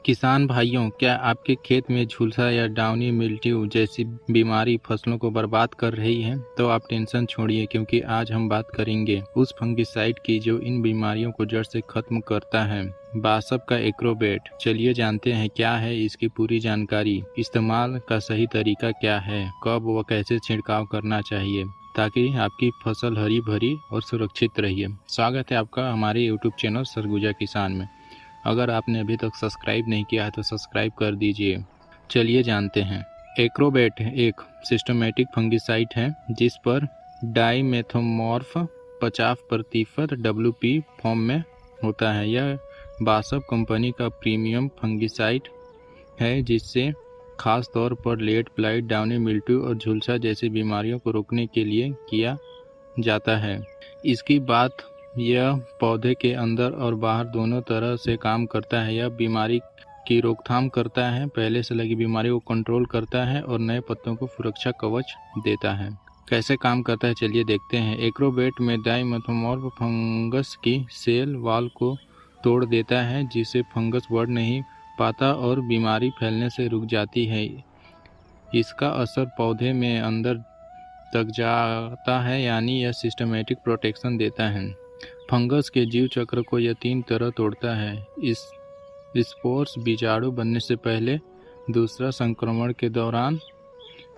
किसान भाइयों, क्या आपके खेत में झुलसा या डाउनी मिल्ट्यू जैसी बीमारी फसलों को बर्बाद कर रही है? तो आप टेंशन छोड़िए, क्योंकि आज हम बात करेंगे उस फंगिसाइड की जो इन बीमारियों को जड़ से खत्म करता है, बासप का एग्रोबेट। चलिए जानते हैं क्या है इसकी पूरी जानकारी, इस्तेमाल का सही तरीका क्या है, कब व कैसे छिड़काव करना चाहिए ताकि आपकी फसल हरी भरी और सुरक्षित रहिए। स्वागत है आपका हमारे YouTube चैनल सरगुजा किसान में। अगर आपने अभी तक सब्सक्राइब नहीं किया है तो सब्सक्राइब कर दीजिए। चलिए जानते हैं। एग्रोबेट एक सिस्टमेटिक फंगिसाइड है जिस पर डाइमेथोमॉर्फ 50% WP फॉर्म में होता है। यह बासप कंपनी का प्रीमियम फंगिसाइड है जिससे खास तौर पर लेट ब्लाइट, डाउनी मिल्ट्यू और झुलसा जैसी बीमारियों को रोकने के लिए किया जाता है। इसकी बात यह पौधे के अंदर और बाहर दोनों तरह से काम करता है। यह बीमारी की रोकथाम करता है, पहले से लगी बीमारी को कंट्रोल करता है और नए पत्तों को सुरक्षा कवच देता है। कैसे काम करता है चलिए देखते हैं। एग्रोबेट में डाइमेथोमॉर्फ फंगस की सेल वॉल को तोड़ देता है जिससे फंगस बढ़ नहीं पाता और बीमारी फैलने से रुक जाती है। इसका असर पौधे में अंदर तक जाता है, यानी यह सिस्टमेटिक प्रोटेक्शन देता है। फंगस के जीव चक्र को यह 3 तरह तोड़ता है: इस स्पोर्स बीजाणु बनने से पहले, दूसरा संक्रमण के दौरान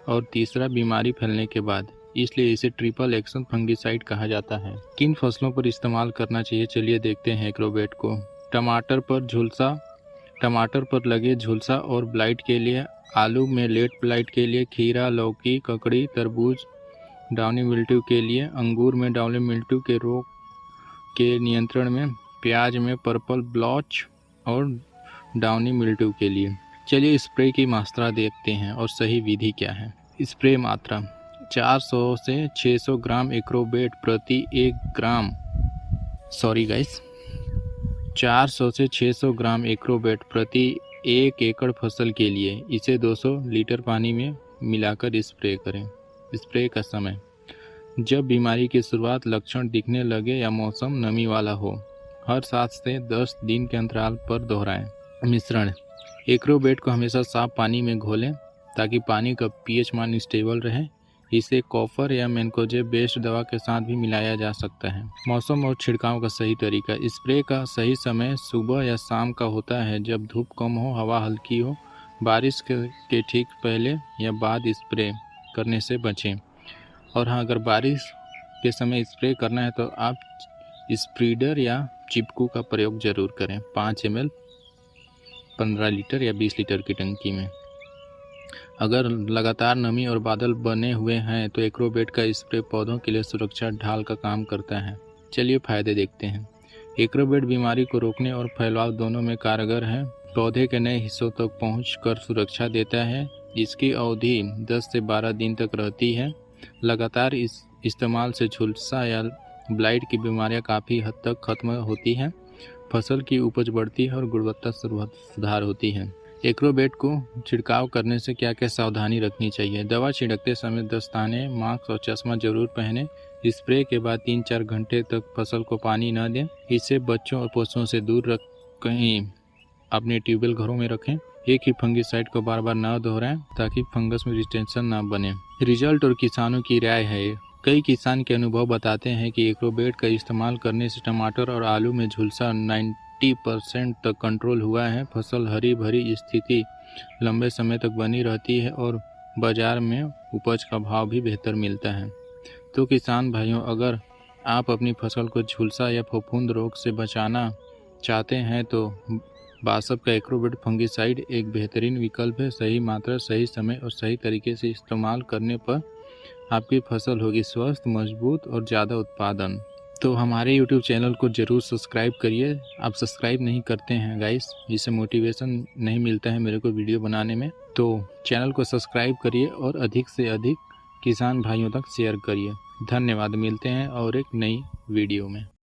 और तीसरा बीमारी फैलने के बाद। इसलिए इसे ट्रिपल एक्शन फंगिसाइड कहा जाता है। किन फसलों पर इस्तेमाल करना चाहिए चलिए देखते हैं एग्रोबेट को। टमाटर पर लगे झुलसा और ब्लाइट के लिए, आलू में लेट ब्लाइट के लिए, खीरा, लौकी, ककड़ी, तरबूज डाउनी मिल्ट्यू के लिए, अंगूर में डाउनी मिल्ट्यू के रोग के नियंत्रण में, प्याज में पर्पल ब्लॉच और डाउनी मिल्ट्यू के लिए। चलिए स्प्रे की मात्रा देखते हैं और सही विधि क्या है। स्प्रे मात्रा 400 से 600 ग्राम एग्रोबेट प्रति 1 ग्राम 400 से 600 ग्राम एग्रोबेट प्रति 1 एकड़ फसल के लिए। इसे 200 लीटर पानी में मिलाकर स्प्रे करें। स्प्रे का समय जब बीमारी की शुरुआत लक्षण दिखने लगे या मौसम नमी वाला हो। हर 7 से 10 दिन के अंतराल पर दोहराएं। मिश्रण एग्रोबेट को हमेशा साफ पानी में घोलें ताकि पानी का पीएच मान स्टेबल रहे। इसे कॉपर या मैनकोजेब बेस्ड दवा के साथ भी मिलाया जा सकता है। मौसम और छिड़काव का सही तरीका। स्प्रे का सही समय सुबह या शाम का होता है जब धूप कम हो, हवा हल्की हो। बारिश के ठीक पहले या बाद स्प्रे करने से बचें। और हाँ, अगर बारिश के समय स्प्रे करना है तो आप स्प्रीडर या चिपकू का प्रयोग जरूर करें। 5 ml 15 लीटर या 20 लीटर की टंकी में। अगर लगातार नमी और बादल बने हुए हैं तो एग्रोबेट का स्प्रे पौधों के लिए सुरक्षा ढाल का काम करता है। चलिए फायदे देखते हैं। एग्रोबेट बीमारी को रोकने और फैलाव दोनों में कारगर है। पौधे के नए हिस्सों तक पहुंचकर सुरक्षा देता है। इसकी अवधि 10 से 12 दिन तक रहती है। लगातार इस इस्तेमाल से झुलसा या ब्लाइट की बीमारियां काफ़ी हद तक खत्म होती हैं। फसल की उपज बढ़ती है और गुणवत्ता सुधार होती है। एग्रोबेट को छिड़काव करने से क्या क्या सावधानी रखनी चाहिए। दवा छिड़कते समय दस्ताने, मास्क और चश्मा जरूर पहनें। स्प्रे के बाद 3-4 घंटे तक फसल को पानी न दें। इसे बच्चों और पशुओं से दूर कहीं अपने ट्यूबवेल घरों में रखें। एक ही फंगिसाइड को बार बार न दोहराएं ताकि फंगस में रेजिस्टेंस न बने। रिजल्ट और किसानों की राय है। कई किसान के अनुभव बताते हैं कि एग्रोबेट का इस्तेमाल करने से टमाटर और आलू में झुलसा 90% तक कंट्रोल हुआ है। फसल हरी भरी स्थिति लंबे समय तक बनी रहती है और बाजार में उपज का भाव भी बेहतर मिलता है। तो किसान भाइयों, अगर आप अपनी फसल को झुलसा या फफूंद रोग से बचाना चाहते हैं तो बासप का एग्रोबेट फंगिसाइड एक बेहतरीन विकल्प है। सही मात्रा, सही समय और सही तरीके से इस्तेमाल करने पर आपकी फसल होगी स्वस्थ, मजबूत और ज़्यादा उत्पादन। तो हमारे YouTube चैनल को ज़रूर सब्सक्राइब करिए। आप सब्सक्राइब नहीं करते हैं गाइस, जिससे मोटिवेशन नहीं मिलता है मेरे को वीडियो बनाने में। तो चैनल को सब्सक्राइब करिए और अधिक से अधिक किसान भाइयों तक शेयर करिए। धन्यवाद। मिलते हैं और एक नई वीडियो में।